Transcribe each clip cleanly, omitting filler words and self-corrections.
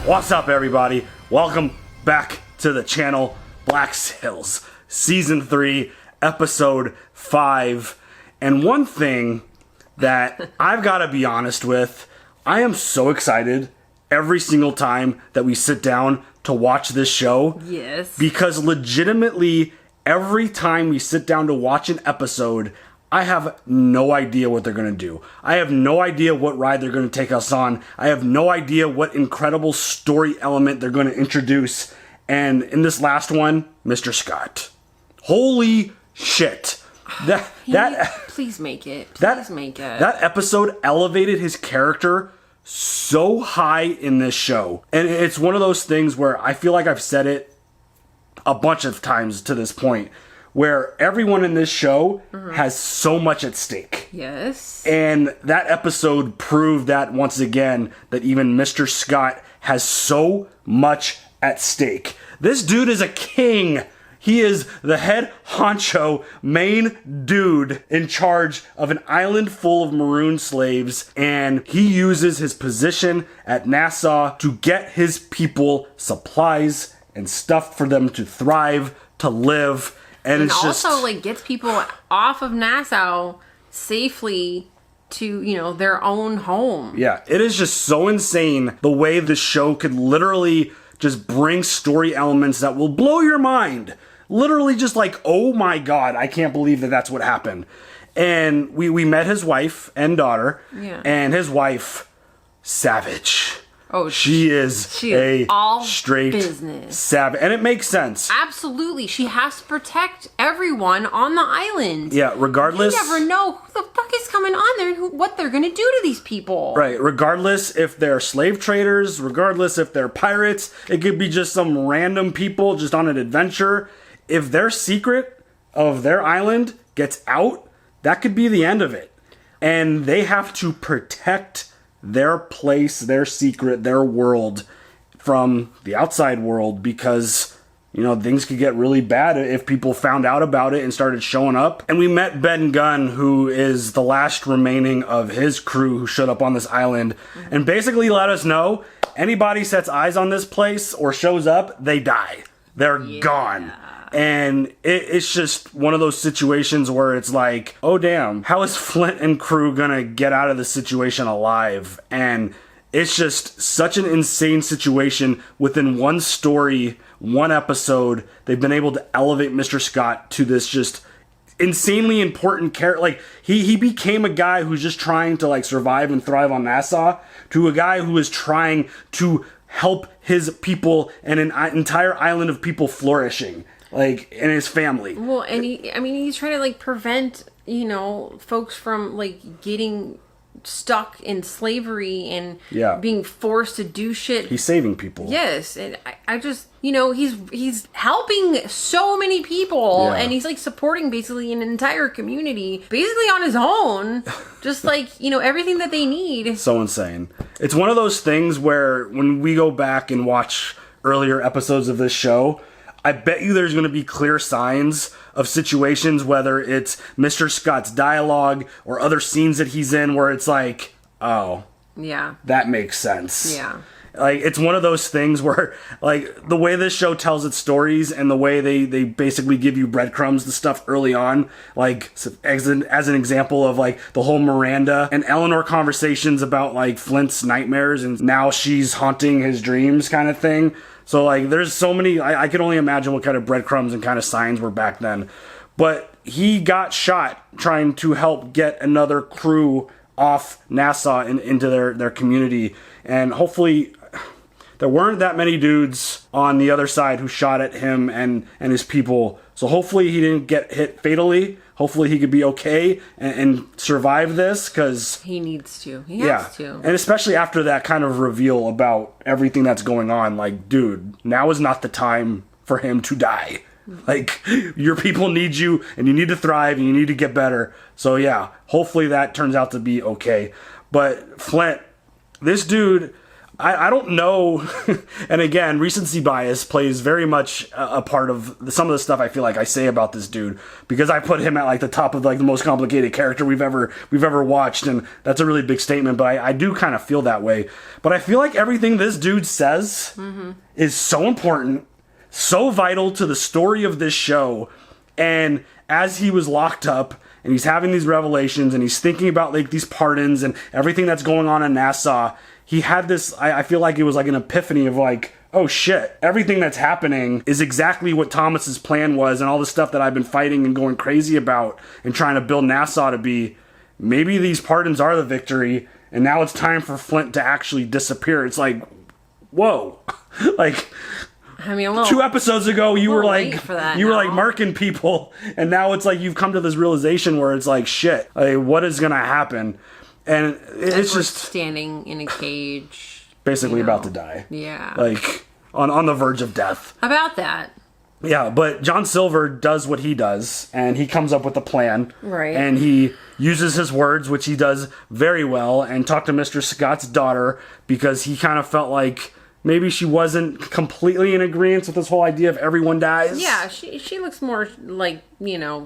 What's up, everybody? Welcome back to the channel, Black Sails, Season 3, Episode 5. And one thing that I've got to be honest with, I am so excited every single time that we sit down to watch this show. Yes. Because legitimately, every time we sit down to watch an episode, I have no idea what they're going to do. I have no idea what ride they're going to take us on. I have no idea what incredible story element they're going to introduce. And in this last one, Mr. Scott. Holy shit. Please make it. Please make it. That episode elevated his character so high in this show. And it's one of those things where I feel like I've said it a bunch of times to this point, where everyone in this show has so much at stake. Yes. And that episode proved that once again, that even Mr. Scott has so much at stake. This dude is a king. He is the head honcho, main dude in charge of an island full of maroon slaves, and he uses his position at Nassau to get his people supplies and stuff for them to thrive, to live. And it's also, just, gets people off of Nassau safely to, their own home. Yeah, it is just so insane the way the show could literally just bring story elements that will blow your mind. Literally just like, oh my god, I can't believe that that's what happened. And we met his wife and daughter. Yeah. And his wife, savage. Oh, she is a all straight business. savage. And it makes sense. Absolutely. She has to protect everyone on the island. Yeah, regardless. You never know who the fuck is coming on there and what they're going to do to these people. Right. Regardless if they're slave traders, regardless if they're pirates, it could be just some random people just on an adventure. If their secret of their island gets out, that could be the end of it. And they have to protect their place, their secret, their world from the outside world because, things could get really bad if people found out about it and started showing up. And we met Ben Gunn, who is the last remaining of his crew who showed up on this island, and basically let us know anybody sets eyes on this place or shows up, they die. They're gone. And it's just one of those situations where it's like, oh damn, how is Flint and crew gonna get out of this situation alive? And it's just such an insane situation. Within one story, one episode, they've been able to elevate Mr. Scott to this just insanely important character. Like, he became a guy who's just trying to survive and thrive on Nassau, to a guy who is trying to help his people and an entire island of people flourishing. And his family. Well, and he's trying to prevent, folks from getting stuck in slavery and being forced to do shit. He's saving people. Yes, and I just, he's helping so many people, and he's supporting basically an entire community, basically on his own, just everything that they need. So insane. It's one of those things where when we go back and watch earlier episodes of this show, I bet you there's going to be clear signs of situations, whether it's Mr. Scott's dialogue or other scenes that he's in where it's like, oh, yeah, that makes sense. Yeah. It's one of those things where, the way this show tells its stories and the way they basically give you breadcrumbs to stuff early on, as an example of, the whole Miranda and Eleanor conversations about, Flint's nightmares and now she's haunting his dreams kind of thing. So, there's so many, I can only imagine what kind of breadcrumbs and kind of signs were back then. But he got shot trying to help get another crew off Nassau and into their community. And hopefully, there weren't that many dudes on the other side who shot at him and his people. So hopefully he didn't get hit fatally. Hopefully he could be okay and survive this, because he needs to. He has to. And especially after that kind of reveal about everything that's going on, dude, now is not the time for him to die. Your people need you, and you need to thrive, and you need to get better. So yeah, hopefully that turns out to be okay. But Flint, this dude, I don't know. And again, recency bias plays very much a part of some of the stuff I feel like I say about this dude, because I put him at like the top of like the most complicated character we've ever watched, and that's a really big statement, but I do kind of feel that way. But I feel like everything this dude says is so important, so vital to the story of this show. And as he was locked up and he's having these revelations and he's thinking about like these pardons and everything that's going on in Nassau, he had this, I feel like it was like an epiphany of like, oh shit, everything that's happening is exactly what Thomas's plan was, and all the stuff that I've been fighting and going crazy about and trying to build Nassau to be. Maybe these pardons are the victory, and now it's time for Flint to actually disappear. It's like, whoa. Like, I mean, 2 episodes ago, you were like, you were like marking people, and now it's like you've come to this realization where it's like, shit, like, what is gonna happen? And it's just standing in a cage, basically about to die. Yeah, like on the verge of death. About that. Yeah, but John Silver does what he does, and he comes up with a plan. Right. And he uses his words, which he does very well, and talk to Mr. Scott's daughter, because he kind of felt like maybe she wasn't completely in agreement with this whole idea of everyone dies. Yeah, she looks more like,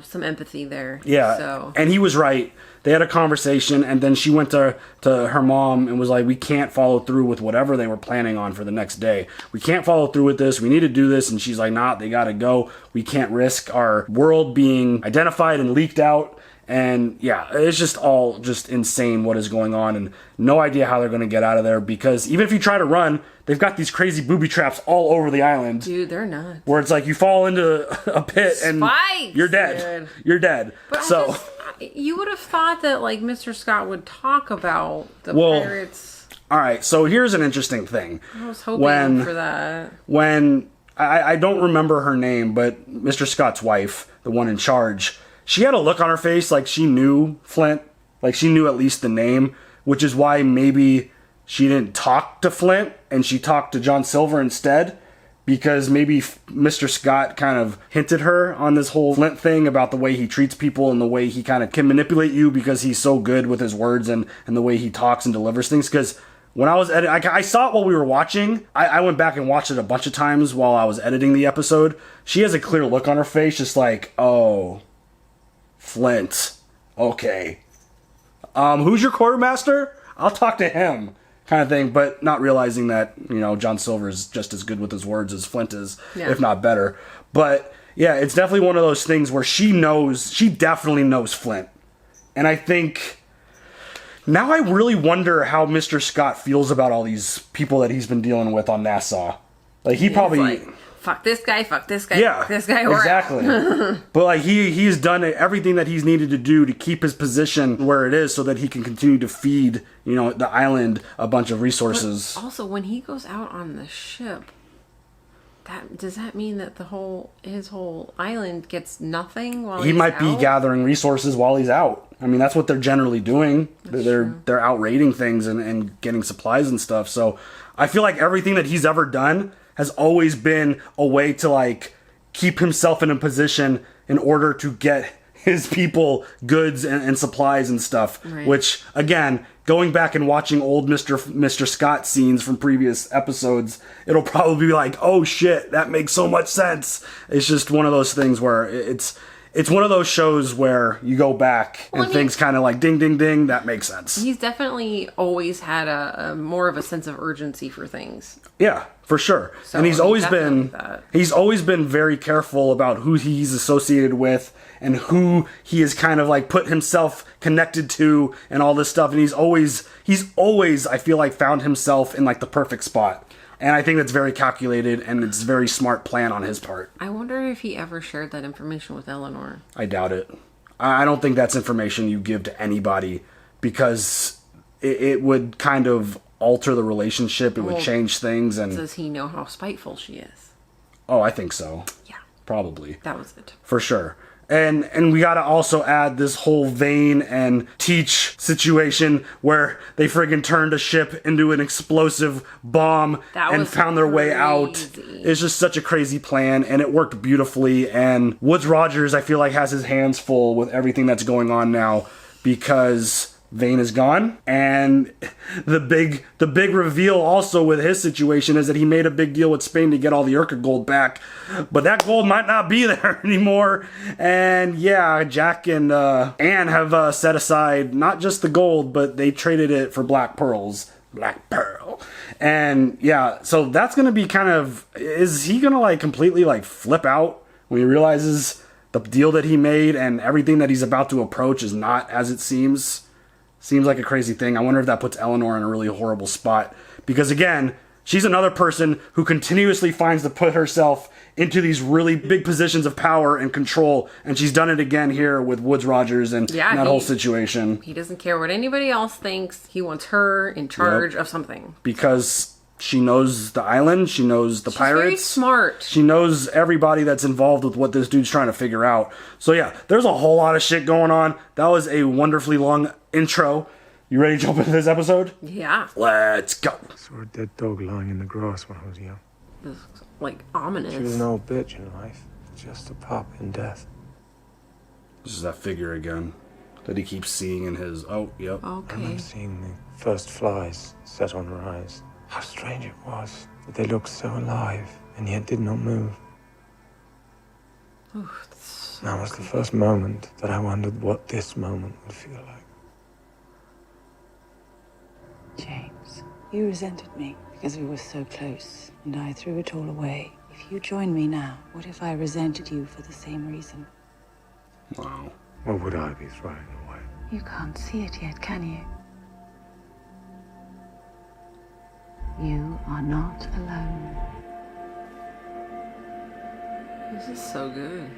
some empathy there. Yeah, so. And he was right. They had a conversation, and then she went to her mom and was like, we can't follow through with whatever they were planning on for the next day. We can't follow through with this. We need to do this. And she's like, nah, they got to go. We can't risk our world being identified and leaked out. And yeah, it's just all just insane what is going on, and no idea how they're going to get out of there, because even if you try to run, they've got these crazy booby traps all over the island. Dude, they're nuts. Where it's like you fall into a pit and you're dead. Dude. You're dead. But so you would have thought that like Mr. Scott would talk about the pirates. All right, so here's an interesting thing. I was hoping for that. When I don't remember her name, but Mr. Scott's wife, the one in charge, she had a look on her face like she knew Flint, like she knew at least the name, which is why maybe she didn't talk to Flint and she talked to John Silver instead, because maybe Mr. Scott kind of hinted her on this whole Flint thing about the way he treats people and the way he kind of can manipulate you because he's so good with his words and the way he talks and delivers things. Because when I was editing, I saw it while we were watching. I went back and watched it a bunch of times while I was editing the episode. She has a clear look on her face, just like, oh, Flint. Okay. Who's your quartermaster? I'll talk to him, kind of thing, but not realizing that, John Silver is just as good with his words as Flint is, if not better. But yeah, it's definitely one of those things where she definitely knows Flint. And I think now I really wonder how Mr. Scott feels about all these people that he's been dealing with on Nassau. Like he probably like, fuck this guy, yeah, fuck this guy. Exactly. But like he's done everything that he's needed to do to keep his position where it is so that he can continue to feed, the island a bunch of resources. But also, when he goes out on the ship, does that mean that his whole island gets nothing while he might be gathering resources while he's out? I mean, that's what they're generally doing. They're out raiding things and getting supplies and stuff. So I feel like everything that he's ever done has always been a way to like keep himself in a position in order to get his people goods and supplies and stuff. Right. Which again, going back and watching old Mr. Scott scenes from previous episodes, it'll probably be like, oh shit, that makes so much sense. It's just one of those things where it's one of those shows where you go back and things kind of like ding, ding, ding. That makes sense. He's definitely always had a more of a sense of urgency for things. Yeah, for sure. So, and he's always been very careful about who he's associated with and who he has kind of like put himself connected to and all this stuff. And he's always, I feel like, found himself in like the perfect spot. And I think that's very calculated, and it's a very smart plan on his part. I wonder if he ever shared that information with Eleanor. I doubt it. I don't think that's information you give to anybody, because it would kind of alter the relationship. It would change things. And does he know how spiteful she is? Oh, I think so. Yeah. Probably. That was it. For sure. And we gotta also add this whole Vane and Teach situation where they friggin' turned a ship into an explosive bomb and found their way out. It's just such a crazy plan, and it worked beautifully. And Woodes Rogers, I feel like, has his hands full with everything that's going on now, because Vane is gone, and the big reveal also with his situation is that he made a big deal with Spain to get all the Urca gold back, but that gold might not be there anymore. And yeah, Jack and Anne have set aside not just the gold, but they traded it for black pearls. Black pearl. And yeah, so that's gonna be kind of, is he gonna like completely like flip out when he realizes the deal that he made and everything that he's about to approach is not as it seems? Seems like a crazy thing. I wonder if that puts Eleanor in a really horrible spot. Because again, she's another person who continuously finds to put herself into these really big positions of power and control. And she's done it again here with Woods Rogers and that whole situation. He doesn't care what anybody else thinks. He wants her in charge of something. Because she knows the island. She knows the pirates. She's very smart. She knows everybody that's involved with what this dude's trying to figure out. So yeah, there's a whole lot of shit going on. That was a wonderfully long intro. You ready to jump into this episode? Yeah. Let's go. I saw a dead dog lying in the grass when I was young. This is, like, ominous. She was an old bitch in life, just a pup in death. This is that figure again that he keeps seeing in his... Oh, yep. Okay. I remember seeing the first flies set on her eyes. How strange it was that they looked so alive and yet did not move. Ooh, that's That was the first moment that I wondered what this moment would feel like. James, you resented me because we were so close, and I threw it all away. If you join me now, what if I resented you for the same reason? Wow. What would I be throwing away? You can't see it yet, can you? You are not alone. This is so good.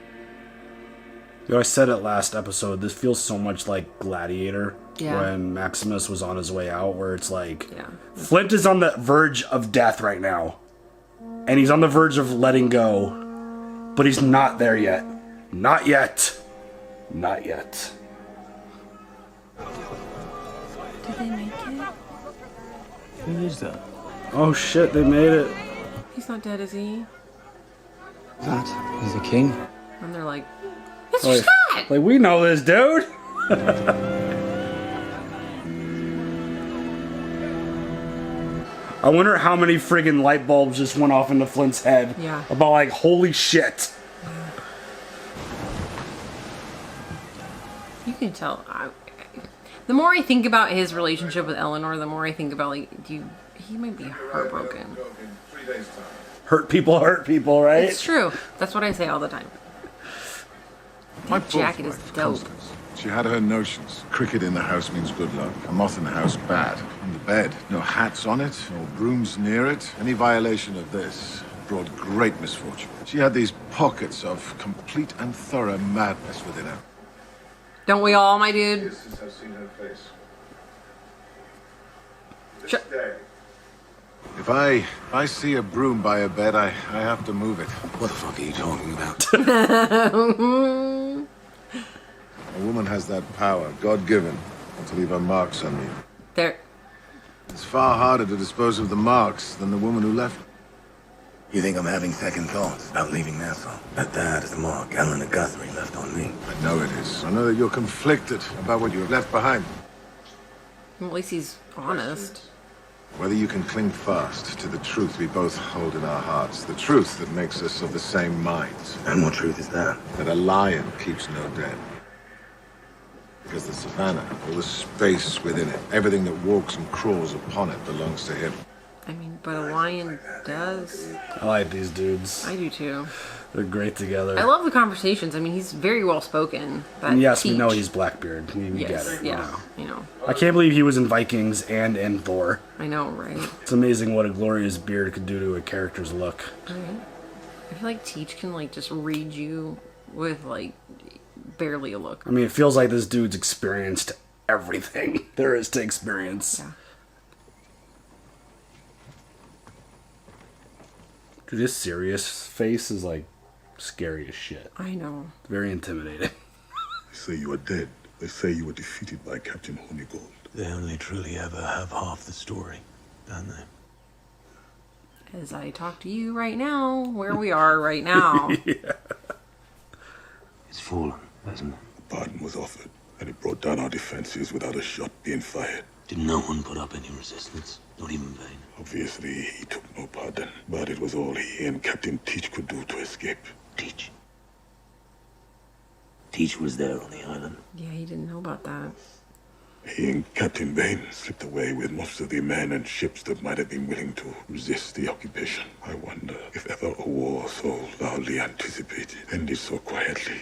You know, I said it last episode, this feels so much like Gladiator. Yeah. When Maximus was on his way out, where it's like... Yeah. Flint is on the verge of death right now. And he's on the verge of letting go. But he's not there yet. Not yet. Not yet. Did they make it? Who is that? Oh shit, they made it. He's not dead, is he? That is the king. And they're like, Mr. Like, Scott! like, we know this dude. I wonder how many friggin' light bulbs just went off into Flint's head. Yeah. About like, holy shit. You can tell. The more I think about his relationship with Eleanor, the more I think about, like, he might be heartbroken. Hurt people, right? It's true. That's what I say all the time. My That jacket is fourth wife, dope. Constance, she had her notions. Cricket in the house means good luck. A moth in the house, bad. On the bed, no hats on it, no brooms near it. Any violation of this brought great misfortune. She had these pockets of complete and thorough madness within her. Don't we all, my dude? Since I've seen her face. Sure. If I see a broom by her bed, I have to move it. What the fuck are you talking about? A woman has that power, God-given, to leave her marks on me. There. It's far harder to dispose of the marks than the woman who left. You think I'm having second thoughts about leaving Nassau? That is the mark Eleanor Guthrie left on me. I know it is. I know that you're conflicted about what you have left behind. Well, at least he's honest. Whether you can cling fast to the truth we both hold in our hearts, the truth that makes us of the same minds, And what truth is that? that a lion keeps no den. Because the savannah, all the space within it, everything that walks and crawls upon it belongs to him. I mean, but a lion does. I like these dudes. I do too. They're great together. I love the conversations. I mean, he's very well spoken. And yes, we know he's Blackbeard. We Yes, get it. yeah, you know. I can't believe he was in Vikings and in Thor. I know, right? It's amazing what a glorious beard could do to a character's look. Right. I feel like Teach can, like, just read you with, like, barely a look. I mean, it feels like this dude's experienced everything there is to experience. Yeah. Dude, his serious face is like scary as shit. I know. Very intimidating. They say you are dead. They say you were defeated by Captain Honeygold. They only truly ever have half the story, don't they? As I talk to you right now, where we are right now. It's fallen, hasn't it? A pardon was offered, and it brought down our defenses without a shot being fired. Did no one put up any resistance? Not even Vane? Obviously, he took no part then, but it was all he and Captain Teach could do to escape. Teach? Teach was there on the island. Yeah, he didn't know about that. He and Captain Vane slipped away with most of the men and ships that might have been willing to resist the occupation. I wonder if ever a war so loudly anticipated ended so quietly.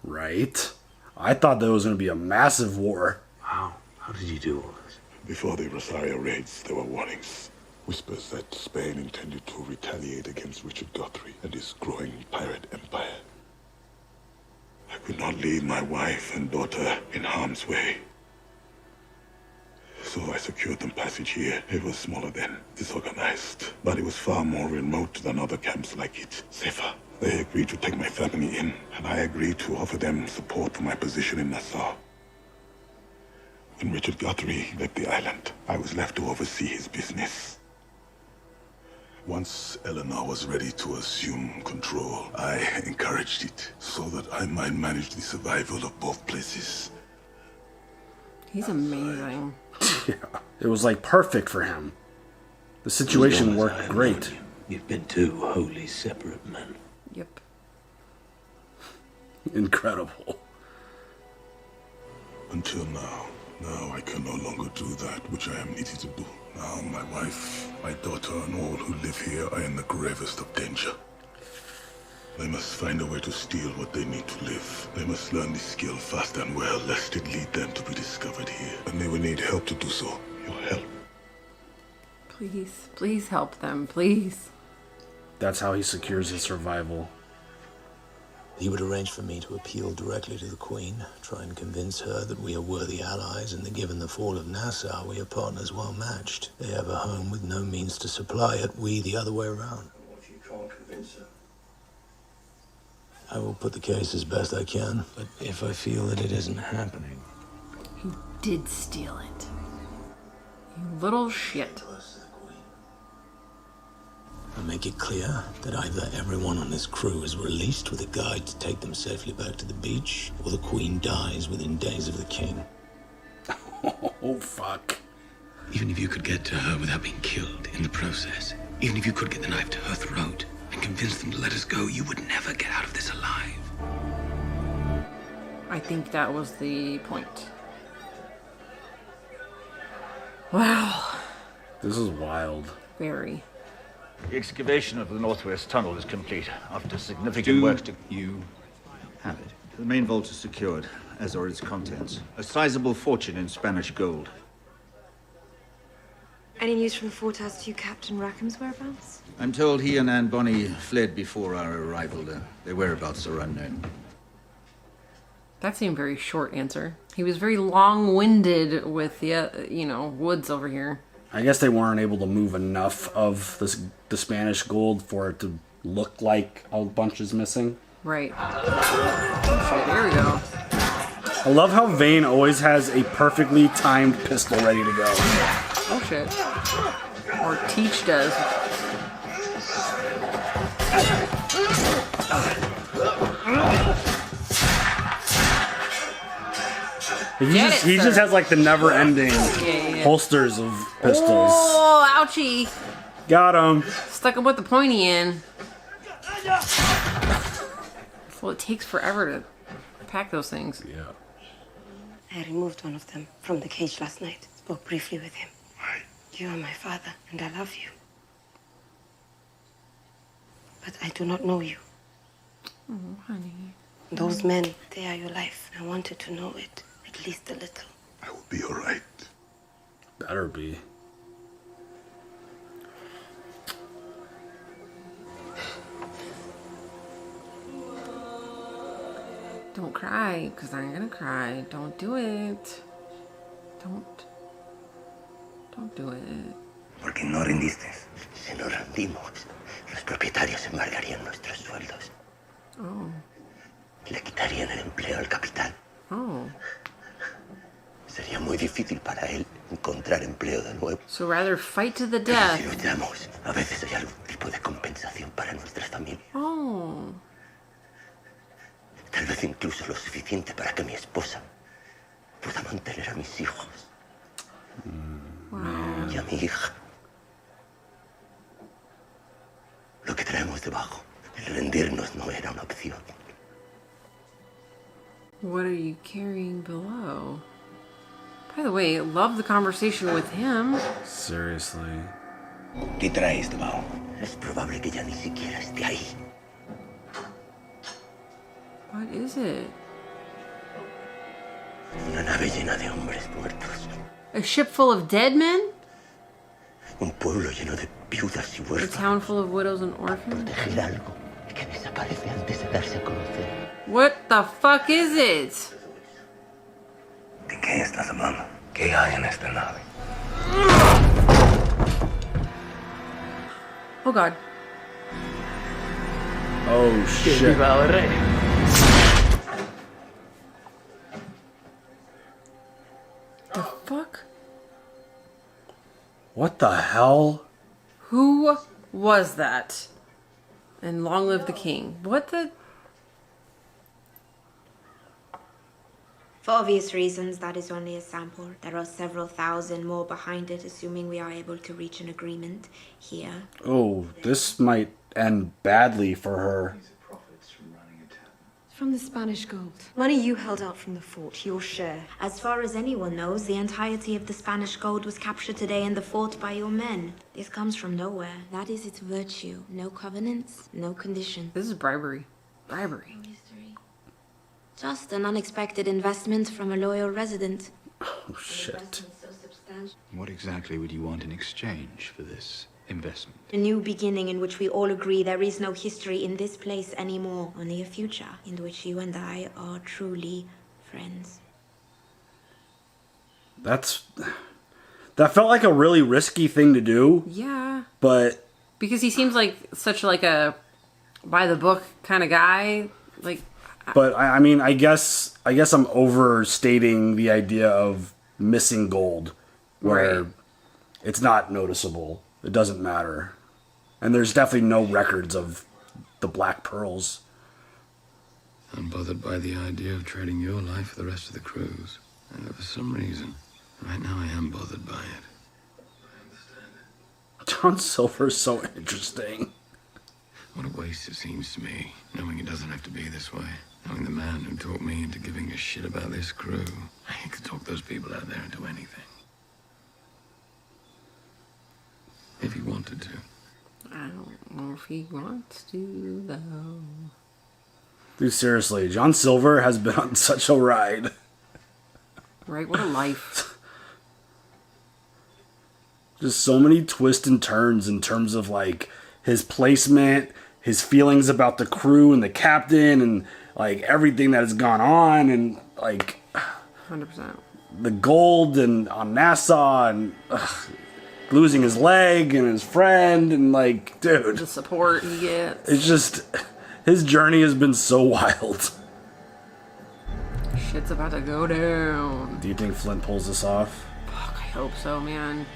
Right? I thought there was going to be a massive war. How? How did you do all this? Before the Rosario raids, there were warnings. Whispers that Spain intended to retaliate against Richard Guthrie and his growing pirate empire. I could not leave my wife and daughter in harm's way. So I secured them passage here. It was smaller then, disorganized, but it was far more remote than other camps like it. Safer. They agreed to take my family in, and I agreed to offer them support for my position in Nassau. When Richard Guthrie left the island, I was left to oversee his business. Once Eleanor was ready to assume control, I encouraged it so that I might manage the survival of both places. He's amazing. Yeah. It was like perfect for him. The situation worked great. You've been two wholly separate men. Yep. Incredible. Until now. Now I can no longer do that which I am needed to do. Now my wife, my daughter, and all who live here are in the gravest of danger. They must find a way to steal what they need to live. They must learn the skill fast and well, lest it lead them to be discovered here. And they will need help to do so. Your help. Please, please help them, please. That's how he secures his survival. He would arrange for me to appeal directly to the Queen, try and convince her that we are worthy allies, and that given the fall of Nassau, we are partners well matched. They have a home with no means to supply it, we the other way around. What if you can't convince her? I will put the case as best I can, but if I feel that it isn't happening... He did steal it. You little shit. I make it clear that either everyone on this crew is released with a guide to take them safely back to the beach, or the Queen dies within days of the King. Oh, fuck. Even if you could get to her without being killed in the process, even if you could get the knife to her throat and convince them to let us go, you would never get out of this alive. I think that was the point. Wow. This is wild. Very. The excavation of the Northwest Tunnel is complete after significant work to... You have it. The main vault is secured, as are its contents. A sizable fortune in Spanish gold. Any news from the fort as to Captain Rackham's whereabouts? I'm told he and Anne Bonny fled before our arrival. Their whereabouts are unknown. That seemed very short answer. He was very long-winded with the, woods over here. I guess they weren't able to move enough of the Spanish gold for it to look like a bunch is missing. Right. Oh, there we go. I love how Vane always has a perfectly timed pistol ready to go. Oh shit. Or Teach does. He just has like the never-ending holsters of pistols. Oh, ouchie. Got him. Stuck him with the pointy end. Well, it takes forever to pack those things. Yeah. I removed one of them from the cage last night. Spoke briefly with him. Why? You are my father, and I love you. But I do not know you. Oh, honey. Those men, they are your life. I wanted to know it, at least a little. I will be all right. Better be. Don't cry, because I'm gonna cry. Don't do it. Don't do it. Porque no rendiste. Si nos rendimos, los propietarios embargarían nuestros sueldos. Oh. Le quitarían el empleo al capitán. Oh. Sería muy difícil para él encontrar empleo de nuevo. So rather fight to the Si death. luchamos, a veces hay algún tipo de compensación para nuestras familias. Oh. Tal vez incluso lo suficiente para que mi esposa pueda mantener a mis hijos y a mi hija. Lo que traemos debajo, el rendirnos no era una opción. What are you carrying below? By the way, love the conversation with him. Seriously. ¿Qué traes debajo? Es probable que ya ni siquiera esté ahí. What is it? Una nave llena de hombres muertos. A ship full of dead men? Un pueblo lleno de viudas y A huérfanos. town full of widows and orphans? Proteger algo que desaparece antes de darse a conocer. What the fuck is it? ¿De qué estás hablando? ¿Qué hay en esta nave? Oh god. Oh shit. The fuck? What the hell? Who was that? And long live the king. What the? For obvious reasons, that is only a sample. There are several thousand more behind it, assuming we are able to reach an agreement here. Oh, this might end badly for her. From the Spanish gold. Money you held out from the fort, your share. As far as anyone knows, the entirety of the Spanish gold was captured today in the fort by your men. This comes from nowhere. That is its virtue. No covenants, no conditions. This is bribery. Bribery. Just an unexpected investment from a loyal resident. Oh shit. What exactly would you want in exchange for this investment? A new beginning in which we all agree there is no history in this place anymore. Only a future in which you and I are truly friends. That felt like a really risky thing to do. Yeah. But because he seems like such like a by the book kind of guy. Like. But I mean, I guess I'm overstating the idea of missing gold, where Right. it's not noticeable. It doesn't matter, and there's definitely no records of the black pearls. I'm bothered by the idea of trading your life for the rest of the cruise, and for some reason, right now I am bothered by it. John Silver's so interesting. What a waste it seems to me, knowing it doesn't have to be this way. Knowing the man who talked me into giving a shit about this crew. I could talk those people out there into anything. If he wanted to. I don't know if he wants to, though. Dude, seriously, John Silver has been on such a ride. Right? What a life. Just so many twists and turns in terms of, like, his placement, his feelings about the crew and the captain, and, like, everything that has gone on, and, like... 100%. The gold and on Nassau, and losing his leg and his friend, and, like, dude... The support he gets. It's just... His journey has been so wild. Shit's about to go down. Do you think Flint pulls this off? Fuck, I hope so, man.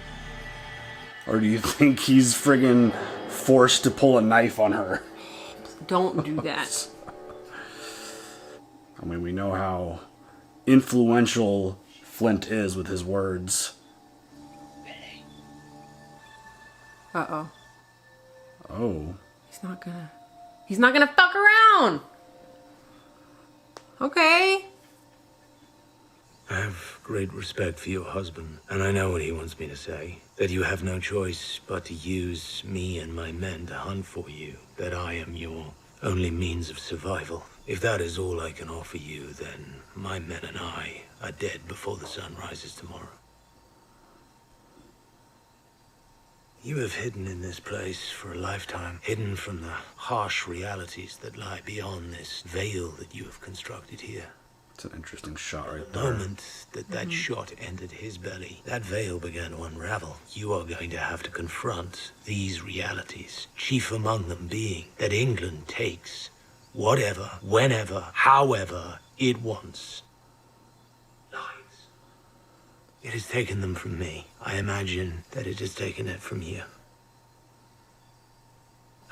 Or do you think he's friggin' forced to pull a knife on her? Don't do that. I mean, we know how influential Flint is with his words. Uh-oh. Oh. He's not gonna fuck around! Okay. I have great respect for your husband, and I know what he wants me to say. That you have no choice but to use me and my men to hunt for you. That I am your only means of survival. If that is all I can offer you, then my men and I are dead before the sun rises tomorrow. You have hidden in this place for a lifetime, hidden from the harsh realities that lie beyond this veil that you have constructed here. It's an interesting shot right The there. moment that shot entered his belly, that veil began to unravel. You are going to have to confront these realities, chief among them being that England takes whatever, whenever, however it wants. It has taken them from me. I imagine that it has taken it from you.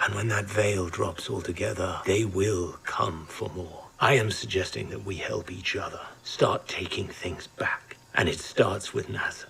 And when that veil drops altogether, they will come for more. I am suggesting that we help each other start taking things back. And it starts with Nassau.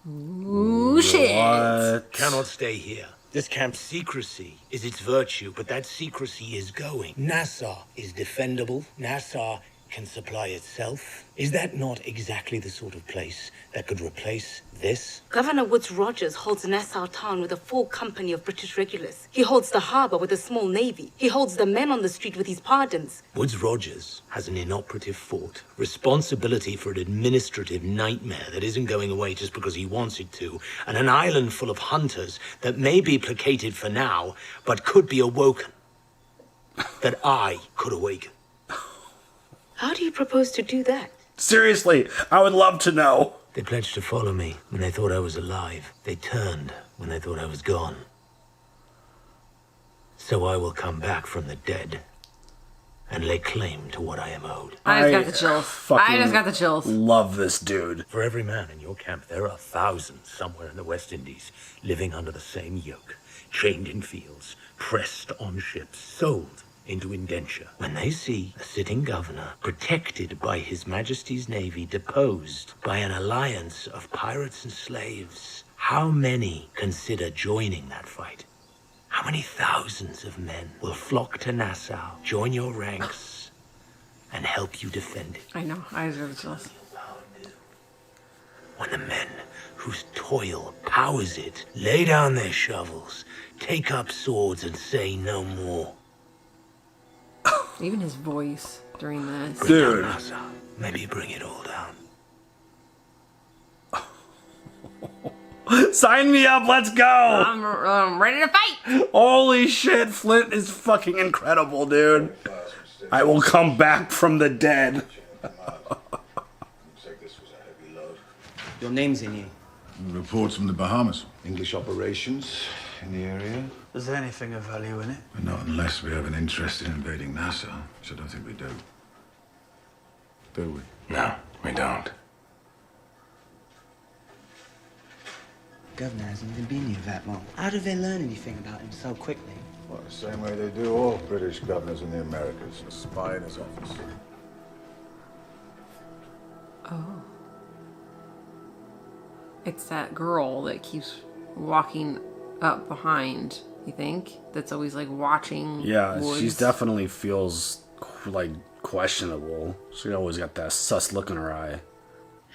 Ooh, shit. What? Cannot stay here. This camp's secrecy is its virtue, but that secrecy is going. Nassau is defendable. Nassau can supply itself. Is that not exactly the sort of place that could replace this? Governor Woods Rogers holds Nassau town with a full company of British regulars. He holds the harbor with a small navy. He holds the men on the street with his pardons. Woods Rogers has an inoperative fort, responsibility for an administrative nightmare that isn't going away just because he wants it to, and an island full of hunters that may be placated for now, but could be awoken. That I could awaken. How do you propose to do that? Seriously, I would love to know. They pledged to follow me when they thought I was alive. They turned when they thought I was gone. So I will come back from the dead and lay claim to what I am owed. I just got the chills. I just got the chills. Love this dude. For every man in your camp, there are thousands somewhere in the West Indies living under the same yoke, chained in fields, pressed on ships, sold into indenture. When they see a sitting governor protected by His Majesty's Navy, deposed by an alliance of pirates and slaves, how many consider joining that fight? How many thousands of men will flock to Nassau, join your ranks, and help you defend it? I know, I just got the chills. When the men whose toil powers it lay down their shovels, take up swords and say no more. Even his voice during this. Dude. Nassau. Maybe bring it all down. Sign me up, let's go! I'm ready to fight! Holy shit, Flint is fucking incredible, dude. I will come back from the dead. Your name's in here. Reports from the Bahamas. English operations in the area. Is there anything of value in it? But not unless we have an interest in invading Nassau, which I don't think we do. Do we? No, we don't. Governor hasn't even been here that long. How did they learn anything about him so quickly? Well, the same way they do all British governors in the Americas. A spy in his office. Oh. It's that girl that keeps walking up behind, you think? That's always like watching. Yeah, Woods. she definitely feels like questionable. She always got that sus look in her eye.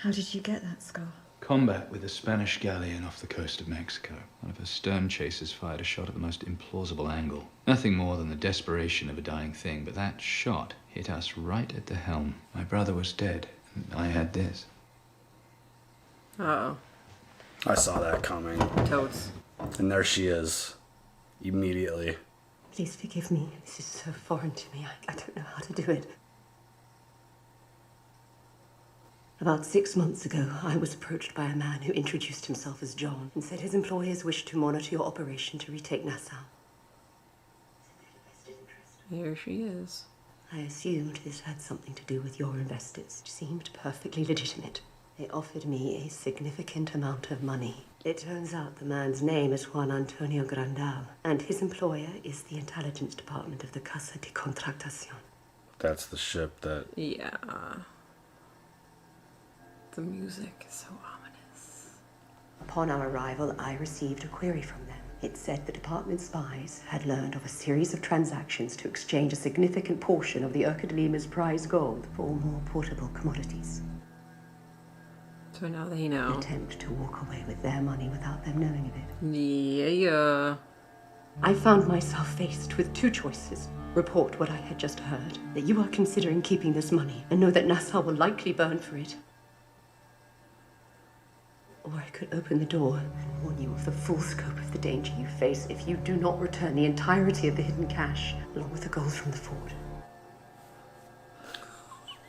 How did you get that scar? Combat with a Spanish galleon off the coast of Mexico. One of her stern chasers fired a shot at the most implausible angle. Nothing more than the desperation of a dying thing, but that shot hit us right at the helm. My brother was dead, and I had this. Uh-oh. I saw that coming. Totes. And there she is. Immediately. Please forgive me. This is so foreign to me. I don't know how to do it. About 6 months ago, I was approached by a man who introduced himself as John and said his employers wished to monitor your operation to retake Nassau. Here she is. I assumed this had something to do with your investors. It seemed perfectly legitimate. They offered me a significant amount of money. It turns out the man's name is Juan Antonio Grandal, and his employer is the intelligence department of the Casa de Contratación. That's the ship that... Yeah. The music is so ominous. Upon our arrival, I received a query from them. It said the department spies had learned of a series of transactions to exchange a significant portion of the Urquid Lima's prize gold for more portable commodities. So now they know. An attempt to walk away with their money without them knowing of it. Yeah. I found myself faced with two choices. Report what I had just heard, that you are considering keeping this money, and know that Nassau will likely burn for it. Or I could open the door and warn you of the full scope of the danger you face if you do not return the entirety of the hidden cash, along with the gold from the fort.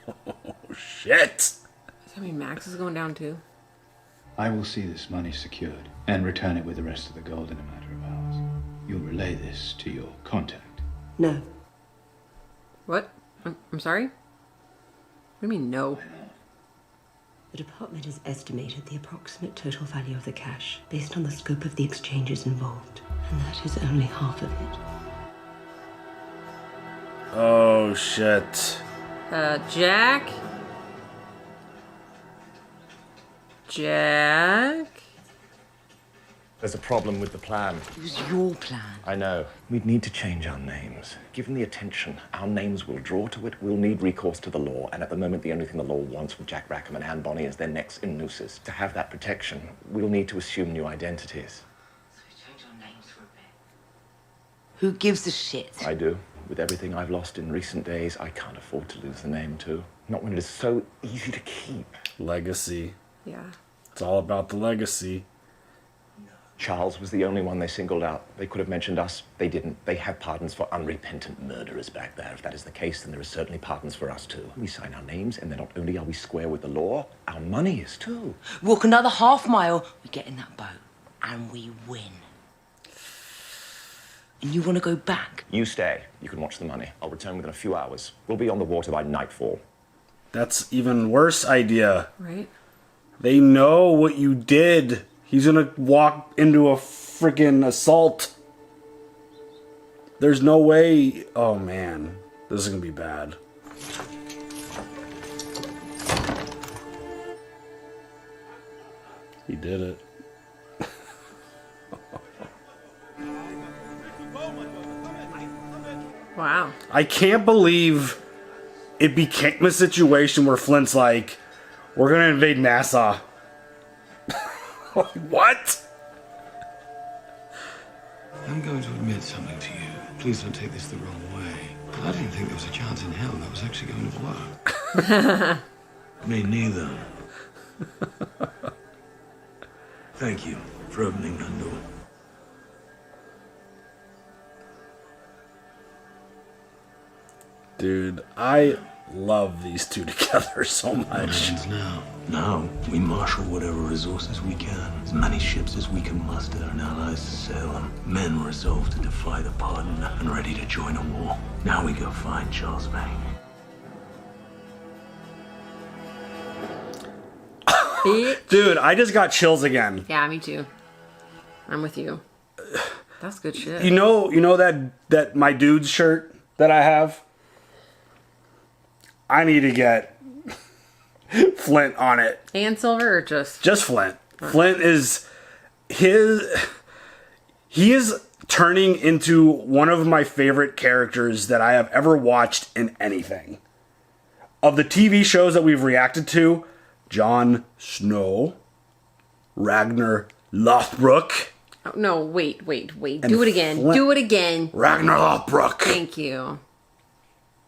Oh, shit! Does that mean Max is going down too? I will see this money secured and return it with the rest of the gold in a matter of hours. You'll relay this to your contact. No. What? I'm sorry? What do you mean, no? The department has estimated the approximate total value of the cash based on the scope of the exchanges involved, and that is only half of it. Oh, Oh, shit. Jack. There's a problem with the plan. It was your plan. I know. We'd need to change our names. Given the attention our names will draw to it, we'll need recourse to the law. And at the moment, the only thing the law wants from Jack Rackham and Anne Bonny is their necks in nooses. To have that protection, we'll need to assume new identities. So we change our names for a bit. Who gives a shit? I do. With everything I've lost in recent days, I can't afford to lose the name, too. Not when it is so easy to keep. Legacy. Yeah. It's all about the legacy. Charles was the only one they singled out. They could have mentioned us. They didn't. They have pardons for unrepentant murderers back there. If that is the case, then there are certainly pardons for us, too. We sign our names, and then not only are we square with the law, our money is, too. Walk another half mile, we get in that boat, and we win. And you want to go back? You stay. You can watch the money. I'll return within a few hours. We'll be on the water by nightfall. That's even worse idea. Right. They know what you did. He's gonna walk into a freaking assault. There's no way. Oh man, this is gonna be bad. He did it. Wow. I can't believe it became a situation where Flint's like, we're gonna invade Nassau. What? I'm going to admit something to you. Please don't take this the wrong way. But I didn't think there was a chance in hell that was actually going to work. Me neither. Thank you for opening that door. Dude, I love these two together so much. Now, we marshal whatever resources we can, as many ships as we can muster, and allies to sail on. Men resolved to defy the pardon and ready to join a war. Now we go find Charles Vane. Dude, I just got chills again. Yeah, me too. I'm with you. That's good shit. You know that my dude's shirt that I have? I need to get Flint on it. And Silver or just Flint. Flint is he is turning into one of my favorite characters that I have ever watched in anything. Of the TV shows that we've reacted to, Jon Snow, Ragnar Lothbrok. Oh, no, wait. Do it again. Flint. Do it again. Ragnar Lothbrok. Thank you.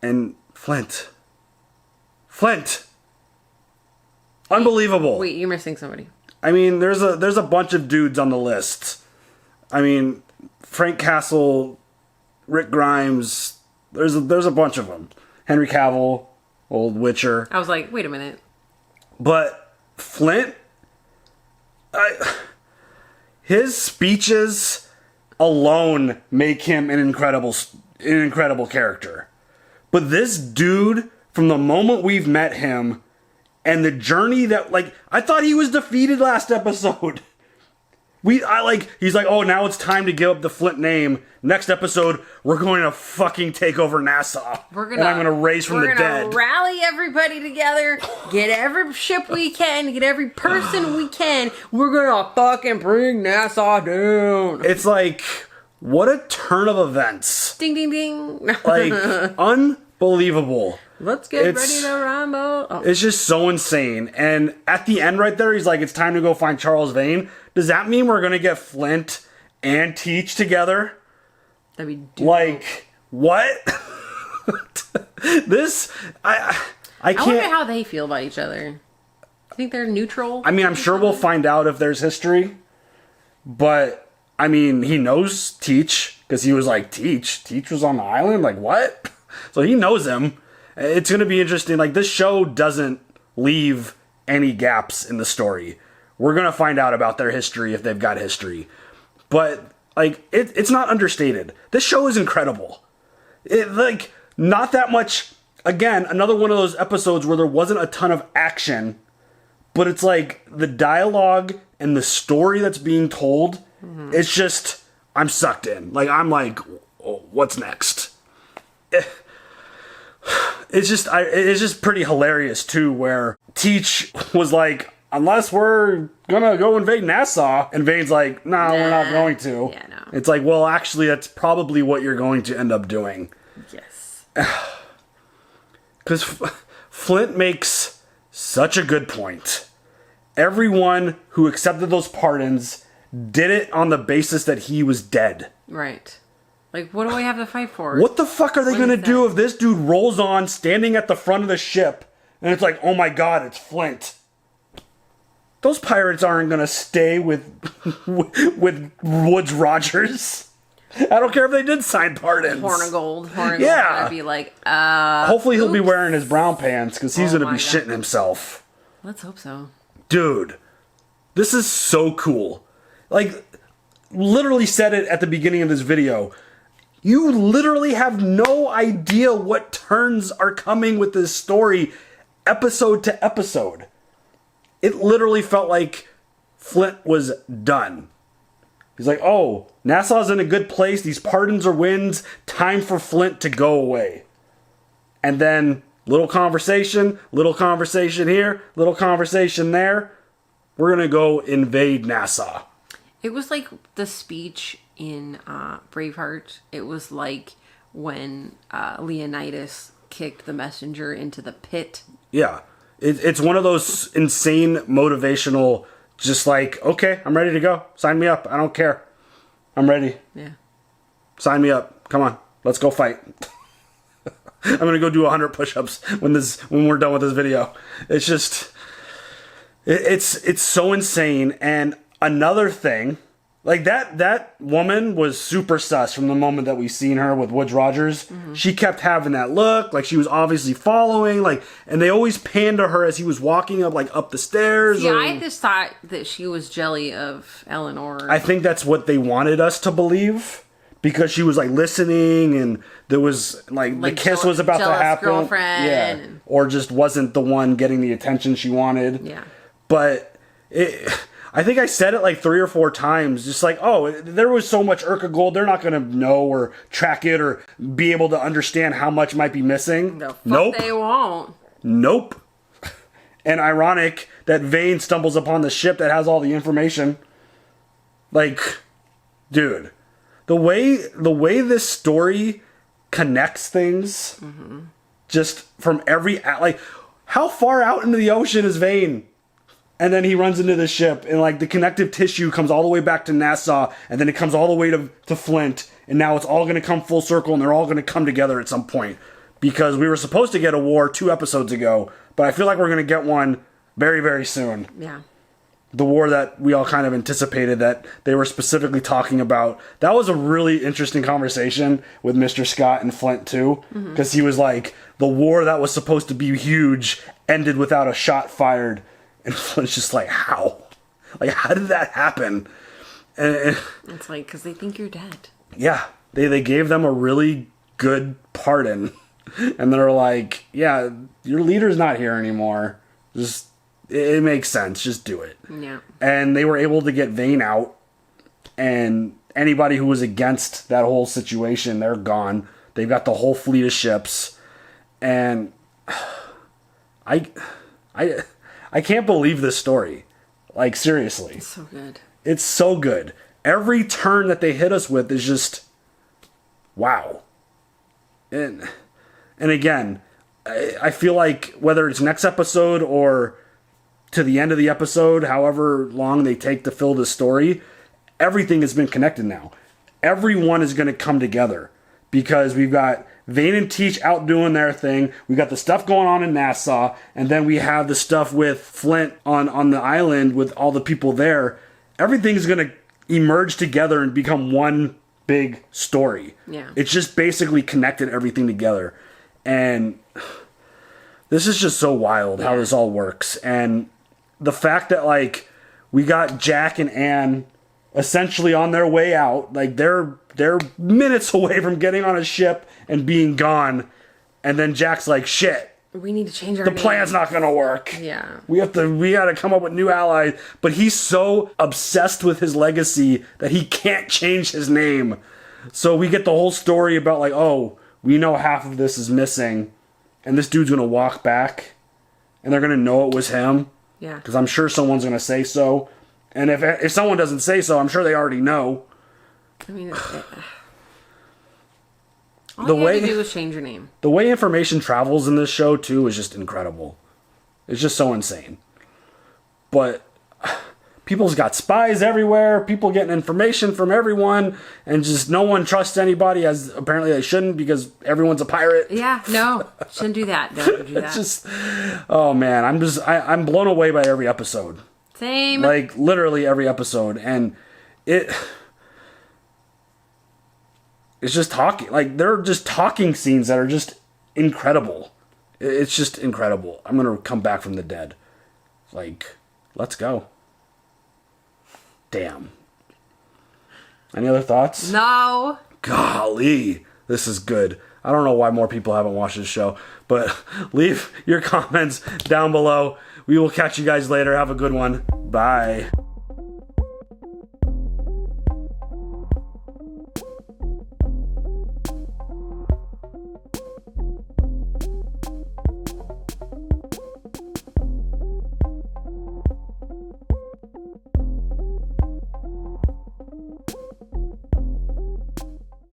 And Flint. Unbelievable. Wait, you're missing somebody. I mean, there's a bunch of dudes on the list. I mean, Frank Castle, Rick Grimes. There's a bunch of them. Henry Cavill, old Witcher. I was like, wait a minute. But Flint, his speeches alone make him an incredible character. But this dude, from the moment we've met him, and the journey that, like, I thought he was defeated last episode. He's like, oh, now it's time to give up the Flint name. Next episode, we're going to fucking take over Nassau. And I'm going to raise from the dead. We're going to rally everybody together, get every ship we can, get every person we can. We're going to fucking bring Nassau down. It's like, what a turn of events. Ding, ding, ding. Like, unbelievable. Let's get ready to rumble. Oh. It's just so insane. And at the end right there, he's like, it's time to go find Charles Vane. Does that mean we're going to get Flint and Teach together? That'd be dope. Like, what? This, I can't. I wonder how they feel about each other. You think they're neutral? I mean, I'm sure we'll find out if there's history. But, I mean, he knows Teach. Because he was like, Teach was on the island? Like, what? So he knows him. It's going to be interesting. Like, this show doesn't leave any gaps in the story. We're going to find out about their history if they've got history. But, like, it's not understated. This show is incredible. Not that much. Again, another one of those episodes where there wasn't a ton of action. But it's like the dialogue and the story that's being told. Mm-hmm. It's just, I'm sucked in. Like, I'm like, oh, what's next? it's just pretty hilarious too, where Teach was like, unless we're gonna go invade Nassau, and Vane's like, no, we're not going to. Yeah, no. It's like, well, actually, that's probably what you're going to end up doing. Yes. Because Flint makes such a good point. Everyone who accepted those pardons did it on the basis that he was dead. Right. Like, what do we have to fight for? What the fuck are they going to do if this dude rolls on standing at the front of the ship and it's like, oh my god, it's Flint? Those pirates aren't going to stay with Woods Rogers. I don't care if they did sign pardons. Horn of Gold. Yeah. I'd be like, hopefully he'll be wearing his brown pants because he's Oh going to be my shitting himself. Let's hope so. Dude, this is so cool. Like, literally said it at the beginning of this video. You literally have no idea what turns are coming with this story episode to episode. It literally felt like Flint was done. He's like, oh, Nassau's in a good place. These pardons are wins. Time for Flint to go away. And then little conversation here, little conversation there. We're going to go invade Nassau. It was like the speech in Braveheart. It was like when Leonidas kicked the messenger into the pit. Yeah. It's one of those insane motivational, just like, okay, I'm ready to go. Sign me up. I don't care. I'm ready. Yeah. Sign me up. Come on. Let's go fight. I'm going to go do 100 push-ups when we're done with this video. It's just, it's so insane. And another thing, like that woman was super sus from the moment that we seen her with Woods Rogers. Mm-hmm. She kept having that look, like she was obviously following, like, and they always panned to her as he was walking up the stairs. Yeah, I just thought that she was jelly of Eleanor. I think that's what they wanted us to believe. Because she was like listening, and there was like the kiss was about to happen. Girlfriend. Yeah, or just wasn't the one getting the attention she wanted. Yeah, but I think I said it like 3 or 4 times. Just like, oh, there was so much Urka gold, they're not gonna know or track it or be able to understand how much might be missing. Nope, they won't. Nope. And ironic that Vane stumbles upon the ship that has all the information. Like, dude. The way this story connects things, just from every, like, how far out into the ocean is Vane? And then he runs into the ship, and like the connective tissue comes all the way back to Nassau, and then it comes all the way to Flint, and now it's all going to come full circle, and they're all going to come together at some point. Because we were supposed to get a war 2 episodes ago, but I feel like we're going to get one very, very soon. Yeah. The war that we all kind of anticipated that they were specifically talking about. That was a really interesting conversation with Mr. Scott and Flint too. Because he was like, the war that was supposed to be huge ended without a shot fired. And Flint's just like, how? Like, how did that happen? And it's like, because they think you're dead. Yeah. They gave them a really good pardon. And they're like, yeah, your leader's not here anymore. Just... It makes sense. Just do it. Yeah. And they were able to get Vane out. And anybody who was against that whole situation, they're gone. They've got the whole fleet of ships. And I can't believe this story. Like, seriously. It's so good. It's so good. Every turn that they hit us with is just, wow. And again, I feel like whether it's next episode or to the end of the episode, however long they take to fill this story, everything has been connected now. Everyone is going to come together because we've got Vane and Teach out doing their thing. We got the stuff going on in Nassau, and then we have the stuff with Flint on the island with all the people there. Everything's going to emerge together and become one big story. Yeah. It's just basically connected everything together. And this is just so wild how this all works. And the fact that, like, we got Jack and Anne essentially on their way out, like they're minutes away from getting on a ship and being gone, and then Jack's like, shit, we need to change our the plan's not gonna work. Yeah. We gotta come up with new allies. But he's so obsessed with his legacy that he can't change his name. So we get the whole story about like, oh, we know half of this is missing. and this dude's gonna walk back, and they're gonna know it was him. Yeah. Because I'm sure someone's gonna say so, and if someone doesn't say so, I'm sure they already know. I mean, all The you had to way- do was change your name. The way information travels in this show too is just incredible. It's just so insane. But people's got spies everywhere, people getting information from everyone, and just no one trusts anybody, as apparently they shouldn't, because everyone's a pirate. Yeah, no, shouldn't do that. Don't do that. It's just, oh man, I'm blown away by every episode. Same. Like literally every episode, and it's just talking. Like they're just talking scenes that are just incredible. It's just incredible. I'm gonna come back from the dead. Like, let's go. Damn. Any other thoughts? No. Golly, this is good. I don't know why more people haven't watched this show, but leave your comments down below. We will catch you guys later. Have a good one. Bye.